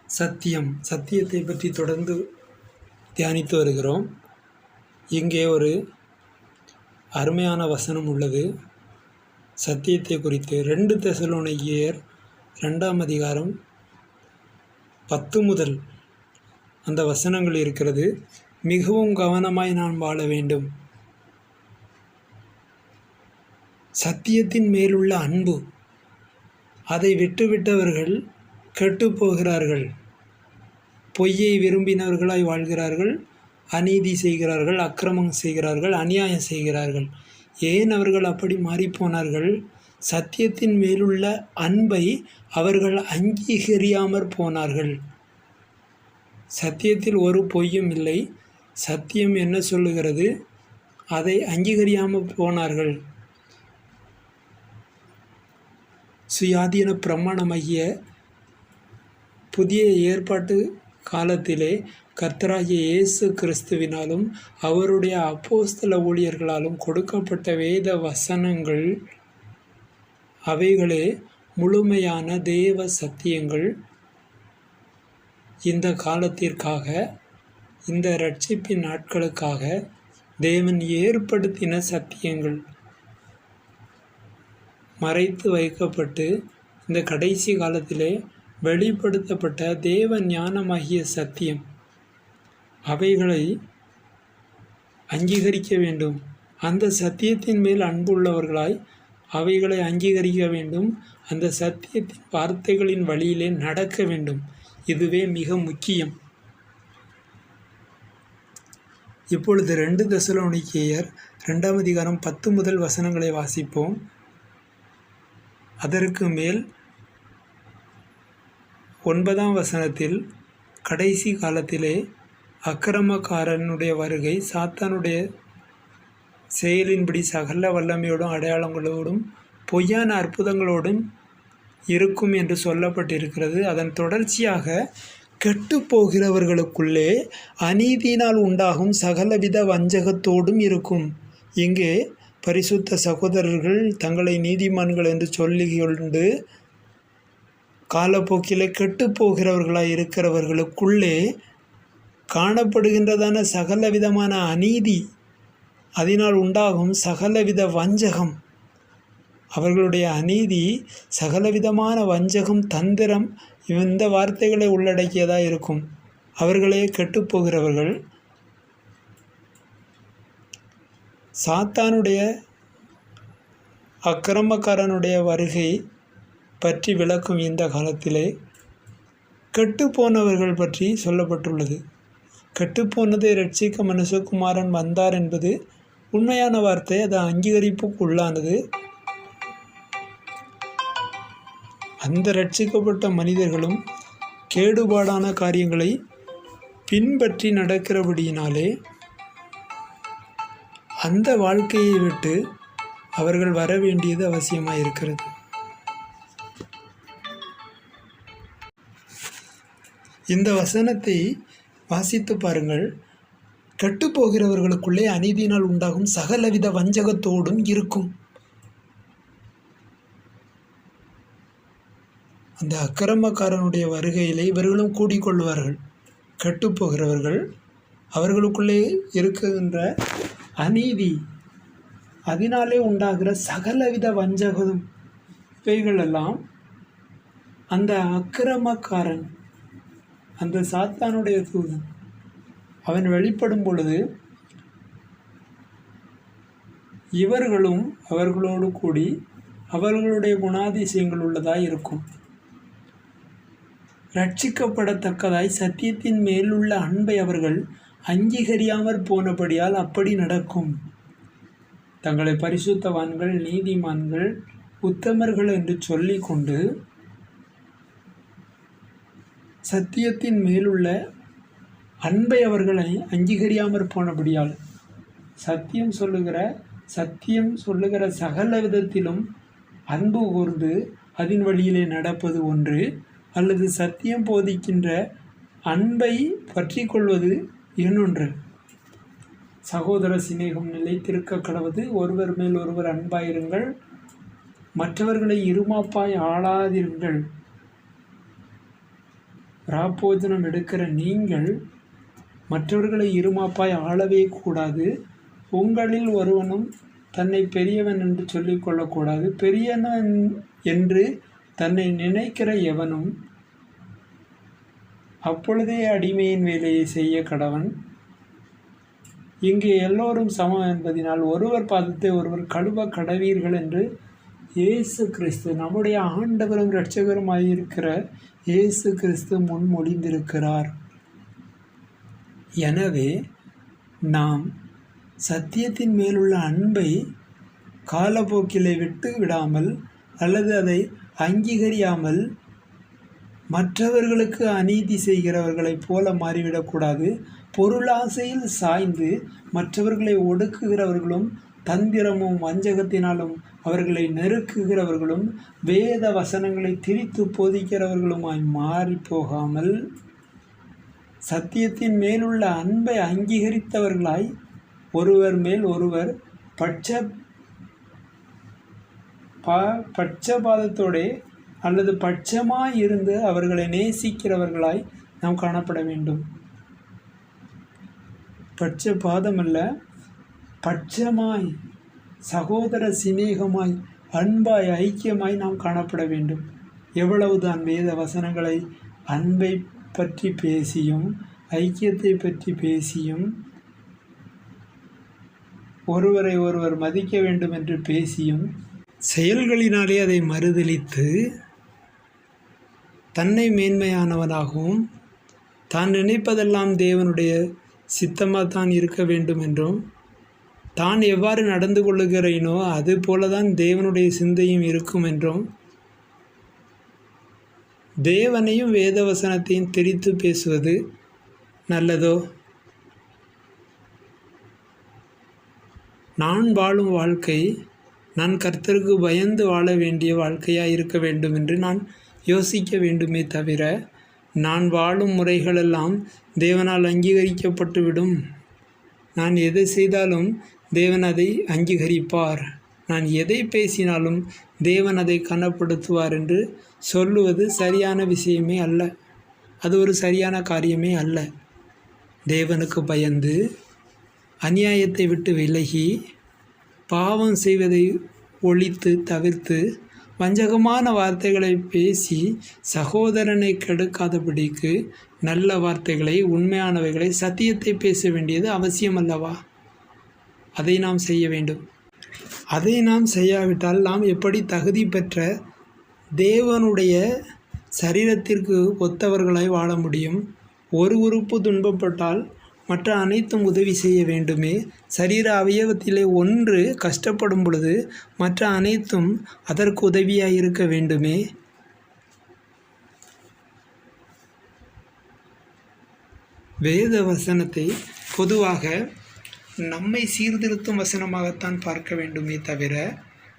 சத்தியத்தை பற்றி தொடர்ந்து தியானித்து வருகிறோம். இங்கே ஒரு அருமையான வசனம் உள்ளது சத்தியத்தை குறித்து. 2 தெசலோனிக்கேயர் 2ஆம் அதிகாரம் 10 முதல் அந்த வசனங்கள் இருக்கிறது. மிகவும் கவனமாய் நான் வாழ வேண்டும். சத்தியத்தின் மேலுள்ள அன்பு, அதை விட்டுவிட்டவர்கள் கெட்டுப்போகிறார்கள். பொய்யை விரும்பினவர்களாய் வாழ்கிறார்கள், அநீதி செய்கிறார்கள், அக்கிரமம் செய்கிறார்கள், அநியாயம் செய்கிறார்கள். ஏன் அவர்கள் அப்படி மாறிப்போனார்கள்? சத்தியத்தின் மேலுள்ள அன்பை அவர்கள் அங்கீகரியாமற் போனார்கள். சத்தியத்தில் ஒரு பொய்யும் இல்லை. சத்தியம் என்ன சொல்லுகிறது? அதை அங்கீகரியாமல் போனார்கள். சுயாதீன பிரமாணமாகிய புதிய ஏற்பாட்டு காலத்திலே கர்த்தராகிய இயேசு கிறிஸ்துவினாலும் அவருடைய அப்போஸ்தல ஊழியர்களாலும் கொடுக்கப்பட்ட வேத வசனங்கள், அவைகளே முழுமையான தேவ சத்தியங்கள். இந்த காலத்திற்காக, இந்த இரட்சிப்பின் நாட்களுக்காக தேவன் ஏற்படுத்தின சத்தியங்கள் மறைத்து வைக்கப்பட்டு இந்த கடைசி காலத்திலே வெளிப்படுத்தப்பட்ட தேவ ஞானமாகிய சத்தியம், அவைகளை அங்கீகரிக்க வேண்டும். அந்த சத்தியத்தின் மேல் அன்புள்ளவர்களாய் அவைகளை அங்கீகரிக்க வேண்டும். அந்த சத்தியத்தின் வார்த்தைகளின் வழியிலே நடக்க வேண்டும். இதுவே மிக முக்கியம். இப்பொழுது 2 தெசலோனிக்கேயர் 2ஆம் அதிகாரம் 10 முதல் வசனங்களை வாசிப்போம். அதற்கு மேல் 9ஆம் வசனத்தில், கடைசி காலத்திலே அக்கிரமக்காரனுடைய வருகை சாத்தானுடைய செயலின்படி சகல வல்லமையோடும் அடையாளங்களோடும் பொய்யான அற்புதங்களோடும் இருக்கும் என்று சொல்லப்பட்டிருக்கிறது. அதன் தொடர்ச்சியாக கெட்டுப்போகிறவர்களுக்குள்ளே அநீதியினால் உண்டாகும் சகலவித வஞ்சகத்தோடும் இருக்கும். இங்கே பரிசுத்த சகோதரர்கள் தங்களை நீதிமான்கள் என்று சொல்லிக்கொண்டு காலப்போக்கிலே கெட்டுப்போகிறவர்களாய் இருக்கிறவர்களுக்குள்ளே காணப்படுகின்றதான சகலவிதமான அநீதி, அதனால் உண்டாகும் சகலவித வஞ்சகம், அவர்களுடைய அநீதி சகலவிதமான வஞ்சகம், தந்திரம், இந்த வார்த்தைகளை உள்ளடக்கியதாக இருக்கும். அவர்களே கெட்டுப்போகிறவர்கள். சாத்தானுடைய அக்கிரமக்காரனுடைய வருகை பற்றி விளக்கும் இந்த காலத்திலே கெட்டுப்போனவர்கள் பற்றி சொல்லப்பட்டுள்ளது. கெட்டுப்போனதை இரட்சிக்க மனுஷகுமாரன் வந்தார் என்பது உண்மையான வார்த்தை. அது அங்கீகரிப்புக்கு உள்ளானது. அந்த இரட்சிக்கப்பட்ட மனிதர்களும் கேடுபாடான காரியங்களை பின்பற்றி நடக்கிறபடியினாலே அந்த வாழ்க்கையை விட்டு அவர்கள் வர வேண்டியது அவசியமாக இருக்கிறது. இந்த வசனத்தை வாசித்து பாருங்கள். கெட்டுப்போகிறவர்களுக்குள்ளே அநீதியினால் உண்டாகும் சகலவித வஞ்சகத்தோடும் இருக்கும். அந்த அக்கிரமக்காரனுடைய வருகையிலே இவர்களும் கூடிக்கொள்வார்கள். கெட்டுப்போகிறவர்கள், அவர்களுக்குள்ளே இருக்கின்ற அநீதி, அதனாலே உண்டாகிற சகலவித வஞ்சகம், இவைகளெல்லாம் அந்த அக்கிரமக்காரன், அந்த சாத்தானுடைய தூதன், அவன் வெளிப்படும் பொழுது இவர்களும் அவர்களோடு கூடி அவர்களுடைய குணாதிசயங்கள் உள்ளதாய் இருக்கும். ரட்சிக்கப்படத்தக்கதாய் சத்தியத்தின் மேலுள்ள அன்பை அவர்கள் அங்கீகரியாமற் போனபடியால் அப்படி நடக்கும். தங்களை பரிசுத்தவான்கள், நீதிமான்கள், உத்தமர்கள் என்று சொல்லிக்கொண்டு சத்தியத்தின் மேலுள்ள அன்பை அவர்களை அங்கீகரியாமற் போனபடியால் சத்தியம் சொல்லுகிற சகல விதத்திலும் அன்பு கூர்ந்து அதன் வழியிலே நடப்பது ஒன்று, அல்லது சத்தியம் போதிக்கின்ற அன்பை பற்றி கொள்வது இன்னொன்று. சகோதர சிநேகம் நிலைத்திருக்க கடவுது. ஒருவர் மேல் ஒருவர் அன்பாயிருங்கள், மற்றவர்களை இருமாப்பாய் ஆளாதிருங்கள். ராப்போஜனம் எடுக்கிற நீங்கள் மற்றவர்களை இருமாப்பாய் ஆளவே கூடாது. உங்களில் ஒருவனும் தன்னை பெரியவன் என்று சொல்லிக் கொள்ளக்கூடாது. பெரியவன் என்று தன்னை நினைக்கிற எவனும் அப்பொழுதே அடிமையின் வேலையை செய்ய கடவன். இங்கே எல்லோரும் சமம் என்பதினால் ஒருவர் பாதத்தை ஒருவர் கழுவ கடவீர்கள் என்று இயேசு கிறிஸ்து, நம்முடைய ஆண்டவரும் இரட்சகருமாயிருக்கிற இயேசு கிறிஸ்து முன்மொழிந்திருக்கிறார். எனவே நாம் சத்தியத்தின் மேலுள்ள அன்பை காலப்போக்கிலே விட்டு விடாமல் அல்லது அதை அங்கீகரியாமல் மற்றவர்களுக்கு அநீதி செய்கிறவர்களைப் போல மாறிவிடக்கூடாது. பொருளாசையில் சாய்ந்து மற்றவர்களை ஒடுக்குகிறவர்களும் தந்திரமும் வஞ்சகத்தினாலும் அவர்களை நெருக்குகிறவர்களும் வேத வசனங்களை திரித்து போதிக்கிறவர்களுமாய் மாறி போகாமல் சத்தியத்தின் மேலுள்ள அன்பை அங்கீகரித்தவர்களாய் ஒருவர் மேல் ஒருவர் பட்சபாதத்தோடே அல்லது பட்சமாய் இருந்து அவர்களை நேசிக்கிறவர்களாய் நாம் காணப்பட வேண்டும். பட்சபாதமல்ல, பட்சமாய், சகோதர சிநேகமாய், அன்பாய், ஐக்கியமாய் நாம் காணப்பட வேண்டும். எவ்வளவுதான் வேத வசனங்களை அன்பை பற்றி பேசியும் ஐக்கியத்தை பற்றி பேசியும் ஒருவரை ஒருவர் மதிக்க வேண்டும் என்று பேசியும் செயல்களினாலே அதை மறுதலித்து தன்னை மேன்மையானவனாகவும் தான் நினைப்பதெல்லாம் தேவனுடைய சித்தமாக தான் இருக்க வேண்டும் என்றும் தான் எவ்வாறு நடந்து கொள்ளுகிறேனோ அது போலதான் தேவனுடைய சிந்தையும் இருக்கும் என்றும் தேவனையும் வேதவசனத்தையும் திரித்து பேசுவது நல்லதோ? நான் வாழும் வாழ்க்கை நான் கர்த்தருக்கு பயந்து வாழ வேண்டிய வாழ்க்கையாக இருக்க வேண்டும் என்று நான் யோசிக்க வேண்டுமே தவிர, நான் வாழும் முறைகளெல்லாம் தேவனால் அங்கீகரிக்கப்பட்டுவிடும், நான் எதை செய்தாலும் தேவன் அதை அங்கீகரிப்பார், நான் எதை பேசினாலும் தேவன் அதை கனப்படுத்துவார் என்று சொல்லுவது சரியான விஷயமே அல்ல. அது ஒரு சரியான காரியமே அல்ல. தேவனுக்கு பயந்து அநியாயத்தை விட்டு விலகி பாவம் செய்வதை ஒழித்து தவிர்த்து வஞ்சகமான வார்த்தைகளை பேசி சகோதரனை கெடுக்காதபடிக்கு நல்ல வார்த்தைகளை, உண்மையானவைகளை, சத்தியத்தை பேச வேண்டியது அவசியம் அல்லவா? அதை நாம் செய்ய வேண்டும். அதை நாம் செய்யாவிட்டால் நாம் எப்படி தகுதி பெற்ற தேவனுடைய சரீரத்திற்கு ஒத்தவர்களாய் வாழ முடியும்? ஒரு உறுப்பு துன்பப்பட்டால் மற்ற அனைத்தும் உதவி செய்ய வேண்டுமே. சரீர அவயவத்திலே ஒன்று கஷ்டப்படும் பொழுது மற்ற அனைத்தும் அதற்கு உதவியாக இருக்க வேண்டுமே. வேத வசனத்தை பொதுவாக நம்மை சீர்திருத்தும் வசனமாகத்தான் பார்க்க வேண்டுமே தவிர,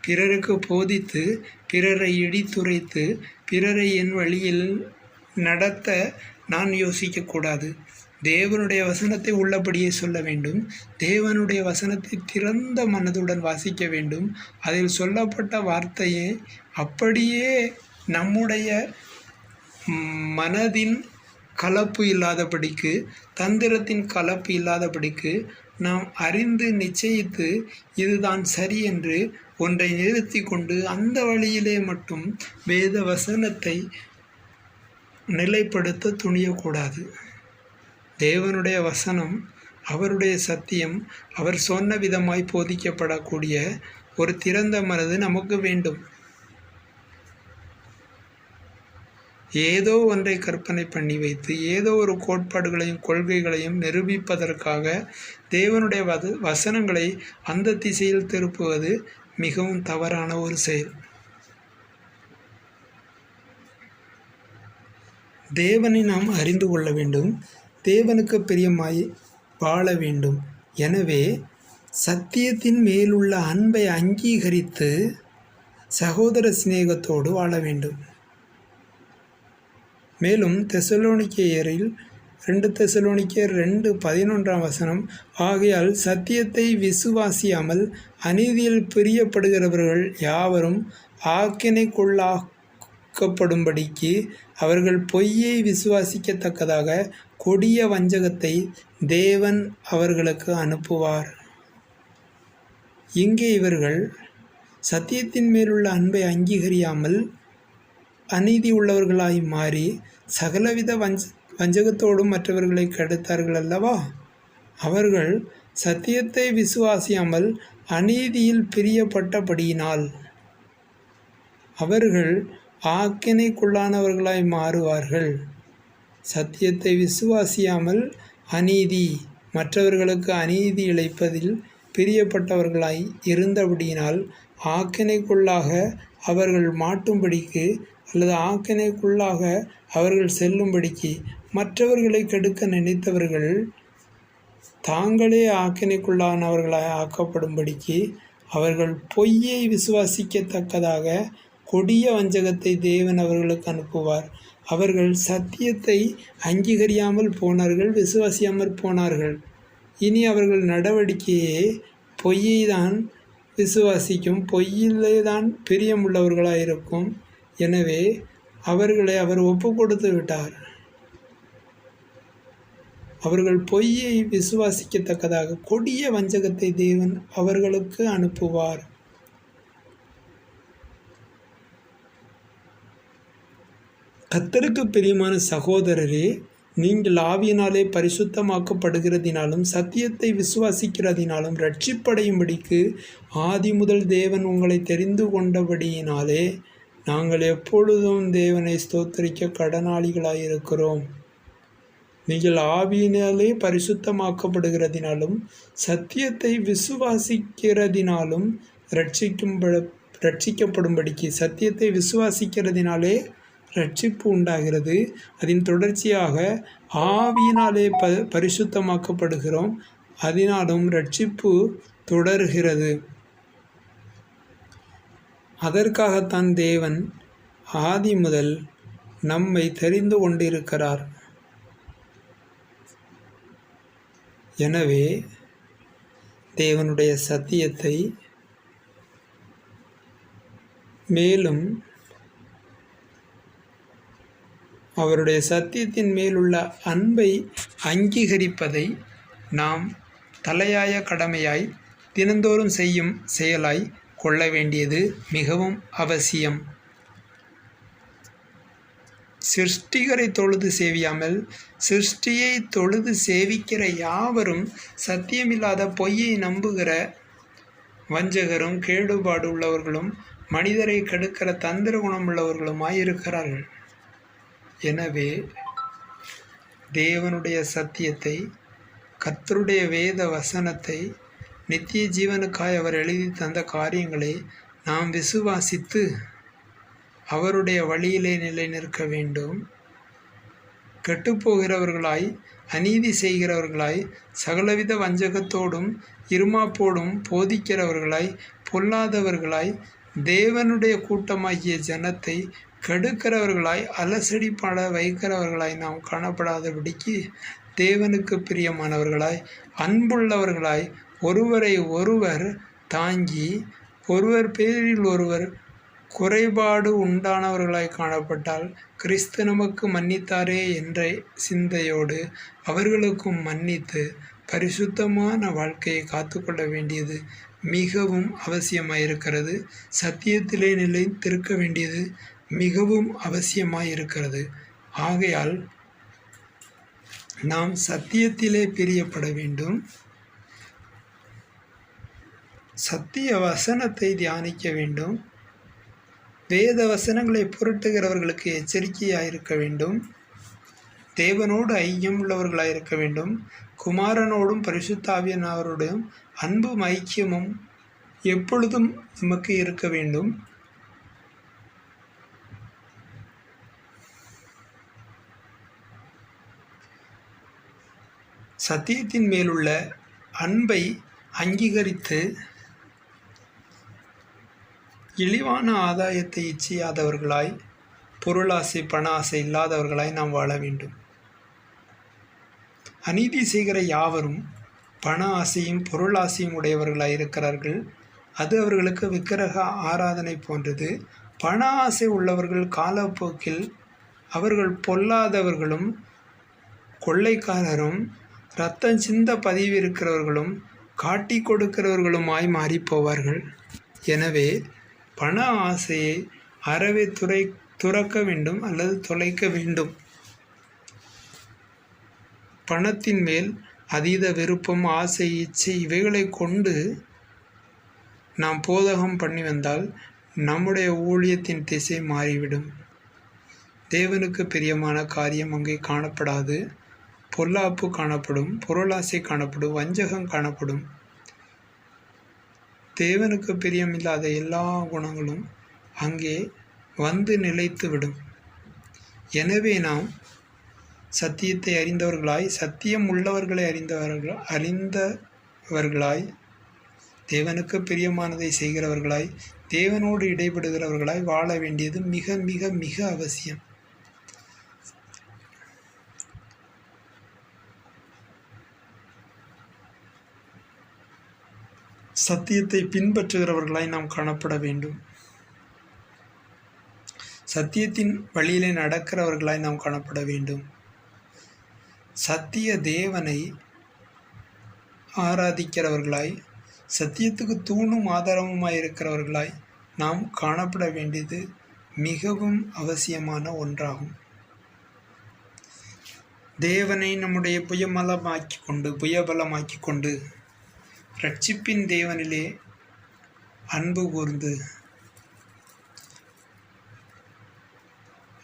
பிறருக்கு போதித்து பிறரை இடித்துரைத்து பிறரை என் வழியில் நடத்த நான் யோசிக்கக்கூடாது. தேவனுடைய வசனத்தை உள்ளபடியே சொல்ல வேண்டும். தேவனுடைய வசனத்தை திறந்த மனதுடன் வாசிக்க வேண்டும். அதில் சொல்லப்பட்ட வார்த்தையை அப்படியே நம்முடைய மனதின் கலப்பு இல்லாதபடிக்கு, தந்திரத்தின் கலப்பு இல்லாதபடிக்கு நாம் அறிந்து நிச்சயித்து இதுதான் சரி என்று ஒன்றை நிறுத்தி கொண்டு அந்த வழியிலே மட்டும் வேத வசனத்தை நிலைப்படுத்த துணியக்கூடாது. தேவனுடைய வசனம், அவருடைய சத்தியம், அவர் சொன்ன விதமாய் போதிக்கப்படக்கூடிய ஒரு திறந்த மனது நமக்கு வேண்டும். ஏதோ ஒன்றை கற்பனை பண்ணி வைத்து ஏதோ ஒரு கோட்பாடுகளையும் கொள்கைகளையும் நிரூபிப்பதற்காக தேவனுடைய வசனங்களை அந்த திசையில் திருப்புவது மிகவும் தவறான ஒரு செயல். தேவனை நாம் அறிந்து கொள்ள வேண்டும். தேவனுக்கு பிரியமாய் வாழ வேண்டும். எனவே சத்தியத்தின் மேலுள்ள அன்பை அங்கீகரித்து சகோதர சிநேகத்தோடு வாழ வேண்டும். மேலும் தெசலோனிக்கேயரில் 2 தெசலோனிக்கேயர் 2:11 ஆகையால் சத்தியத்தை விசுவாசியாமல் அநீதியில் பிரியப்படுகிறவர்கள் யாவரும் ஆக்கினைக்குள்ளாக்கப்படும்படிக்கு அவர்கள் பொய்யை விசுவாசிக்கத்தக்கதாக கொடிய வஞ்சகத்தை தேவன் அவர்களுக்கு அனுப்புவார். இங்கே இவர்கள் சத்தியத்தின் மேலுள்ள அன்பை அங்கீகரியாமல் அநீதி உள்ளவர்களாய் மாறி சகலவித வஞ்சகத்தோடும் மற்றவர்களை கெடுத்தார்கள் அல்லவா? அவர்கள் சத்தியத்தை விசுவாசியாமல் அநீதியில் பிரியப்பட்டபடியினால் அவர்கள் ஆக்கினைக்குள்ளானவர்களாய் மாறுவார்கள். சத்தியத்தை விசுவாசியாமல் அநீதி மற்றவர்களுக்கு அநீதி இழைப்பதில் பிரியப்பட்டவர்களாய் இருந்தபடியினால் ஆக்கினைக்குள்ளாக அவர்கள் மாட்டும்படிக்கு அல்லது ஆக்கினைக்குள்ளாக அவர்கள் செல்லும்படிக்கு மற்றவர்களை கெடுக்க நினைத்தவர்கள் தாங்களே ஆக்கினைக்குள்ளானவர்களாய் ஆக்கப்படும்படிக்கு அவர்கள் பொய்யை விசுவாசிக்கத்தக்கதாக கொடிய வஞ்சகத்தை தேவன் அவர்களுக்கு அனுப்புவார். அவர்கள் சத்தியத்தை அங்கீகரியாமல் போனார்கள், விசுவாசியாமல் போனார்கள். இனி அவர்கள் நடவடிக்கையே பொய்யை தான் விசுவாசிக்கும், பொய்யிலே தான் பிரியமுள்ளவர்களாக இருக்கும். எனவே அவர்களை அவர் ஒப்பு கொடுத்து விட்டார். அவர்கள் பொய்யை விசுவாசிக்கத்தக்கதாக கொடிய வஞ்சகத்தை தேவன் அவர்களுக்கு அனுப்புவார். கர்த்தருக்கு பிரியமான சகோதரரே, நீங்கள் ஆவியினாலே பரிசுத்தமாக்கப்படுகிறதினாலும் சத்தியத்தை விசுவாசிக்கிறதினாலும் இரட்சிப்படையும்படிக்கு ஆதி முதல் தேவன் உங்களை தெரிந்து கொண்டபடியினாலே நாங்கள் எப்பொழுதும் தேவனை ஸ்தோத்திரிக்க கடனாளிகளாயிருக்கிறோம். நீங்கள் ஆவியினாலே பரிசுத்தமாக்கப்படுகிறதினாலும் சத்தியத்தை விசுவாசிக்கிறதினாலும் இரட்சிக்கப்படும்படிக்கு சத்தியத்தை விசுவாசிக்கிறதினாலே இரட்சிப்பு உண்டாகிறது. அதன் தொடர்ச்சியாக ஆவியினாலே பரிசுத்தமாக்கப்படுகிறோம், அதனாலும் இரட்சிப்பு தொடர்கிறது. அதற்காகத்தான் தேவன் ஆதி முதல் நம்மை தெரிந்து கொண்டிருக்கிறார். எனவே தேவனுடைய சத்தியத்தை மேலும் அவருடைய சத்தியத்தின் மேலுள்ள அன்பை அங்கீகரிப்பதை நாம் தலையாய கடமையாய் தினந்தோறும் செய்யும் செயலாய் கொள்ள வேண்டியது மிகவும் அவசியம். சிருஷ்டிகரை தொழுது சேவியாமல் சிருஷ்டியை தொழுது சேவிக்கிற யாவரும் சத்தியமில்லாத பொய்யை நம்புகிற வஞ்சகரும் கேடுபாடு உள்ளவர்களும் மனிதரை கெடுக்கிற தந்திர குணமுள்ளவர்களுமாயிருக்கிறார்கள். எனவே தேவனுடைய சத்தியத்தை, கர்த்தருடைய வேத வசனத்தை, நித்திய ஜீவனுக்காய் அவர் எழுதி தந்த காரியங்களை நாம் விசுவாசித்து அவருடைய வழியிலே நிலை நிற்க வேண்டும். கெட்டுப்போகிறவர்களாய், அநீதி செய்கிறவர்களாய், சகலவித வஞ்சகத்தோடும் இருமாப்போடும் போதிக்கிறவர்களாய், பொல்லாதவர்களாய், தேவனுடைய கூட்டமாகிய ஜனத்தை கெடுக்கிறவர்களாய், அலசடிப்பட வைக்கிறவர்களாய் நாம் காணப்படாதபடிக்கு தேவனுக்கு பிரியமானவர்களாய், அன்புள்ளவர்களாய், ஒருவரை ஒருவர் தாங்கி, ஒருவர் பேரில் ஒருவர் குறைபாடு உண்டானவர்களாய் காணப்பட்டால் கிறிஸ்து நமக்கு மன்னித்தாரே என்ற சிந்தையோடு அவர்களுக்கும் மன்னித்து பரிசுத்தமான வாழ்க்கையை காத்துக்கொள்ள வேண்டியது மிகவும் அவசியமாயிருக்கிறது. சத்தியத்திலே நிலைத்திருக்க வேண்டியது மிகவும் அவசியமாயிருக்கிறது. ஆகையால் நாம் சத்தியத்திலே பிரியப்பட வேண்டும். சத்திய வசனத்தை தியானிக்க வேண்டும். வேத வசனங்களை புரட்டுகிறவர்களுக்கு எச்சரிக்கையாயிருக்க வேண்டும். தேவனோடு ஐக்கியம் உள்ளவர்களாயிருக்க வேண்டும். குமாரனோடும் பரிசுத்த ஆவியானவரோடும் அன்பும் ஐக்கியமும் எப்பொழுதும் நமக்கு இருக்க வேண்டும். சத்தியத்தின் மேலுள்ள அன்பை அங்கீகரித்து இழிவான ஆதாயத்தை இச்சையாதவர்களாய், பொருளாசை பண ஆசை இல்லாதவர்களாய் நாம் வாழ வேண்டும். அநீதி செய்கிற யாவரும் பண ஆசையும் பொருளாசையும் உடையவர்களாய் இருக்கிறார்கள். அது அவர்களுக்கு விக்கிரக ஆராதனை போன்றது. பண ஆசை உள்ளவர்கள் காலப்போக்கில் அவர்கள் பொல்லாதவர்களும் கொள்ளைக்காரரும் இரத்தம் சிந்த பதிவிருக்கிறவர்களும் காட்டி கொடுக்கிறவர்களுமாய் மாறிப்போவார்கள். எனவே பண ஆசையை அறவே துறக்க வேண்டும் அல்லது தொலைக்க வேண்டும். பணத்தின் மேல் அதீத விருப்பம், ஆசை, இச்சை இவைகளை கொண்டு நாம் போதகம் பண்ணி வந்தால் நம்முடைய ஊழியத்தின் திசை மாறிவிடும். தேவனுக்கு பிரியமான காரியம் அங்கே காணப்படாது. பொல்லாப்பு காணப்படும், பொருளாசை காணப்படும், வஞ்சகம் காணப்படும். தேவனுக்கு பிரியமில்லாத எல்லா குணங்களும் அங்கே வந்து நிலைத்துவிடும். எனவே நாம் சத்தியத்தை அறிந்தவர்களாய், சத்தியம் உள்ளவர்களை அறிந்தவர்களாய், தேவனுக்கு பிரியமானதை செய்கிறவர்களாய், தேவனோடு இடைபடுகிறவர்களாய் வாழ வேண்டியது மிக மிக மிக அவசியம். சத்தியத்தை பின்பற்றுகிறவர்களாய் நாம் காணப்பட வேண்டும். சத்தியத்தின் வழியிலே நடக்கிறவர்களாய் நாம் காணப்பட வேண்டும். சத்திய தேவனை ஆராதிக்கிறவர்களாய், சத்தியத்துக்கு தூணும் ஆதாரமுமாய் இருக்கிறவர்களாய் நாம் காணப்பட வேண்டியது மிகவும் அவசியமான ஒன்றாகும். தேவனை நம்முடைய புயபலமாக்கி கொண்டு இரட்சிப்பின் தேவனிலே அன்பு கூர்ந்து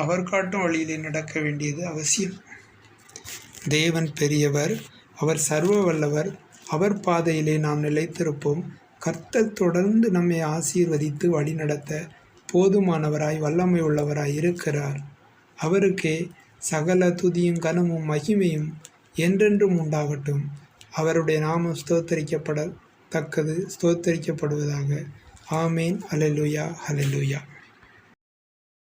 அவர் காட்டும் வழியிலே நடக்க வேண்டியது அவசியம். தேவன் பெரியவர், அவர் சர்வ வல்லவர். அவர் பாதையிலே நாம் நிலைத்திருப்போம். கர்த்தர் தொடர்ந்து நம்மை ஆசீர்வதித்து வழிநடத்த போதுமானவராய் வல்லமை உள்ளவராய் இருக்கிறார். அவருக்கே சகல துதியும் கனமும் மகிமையும் என்றென்றும் உண்டாகட்டும். அவருடைய நாமம் ஸ்தோத்தரிக்கப்படுவதாக. ஆமேன். அல்லேலூயா, அல்லேலூயா.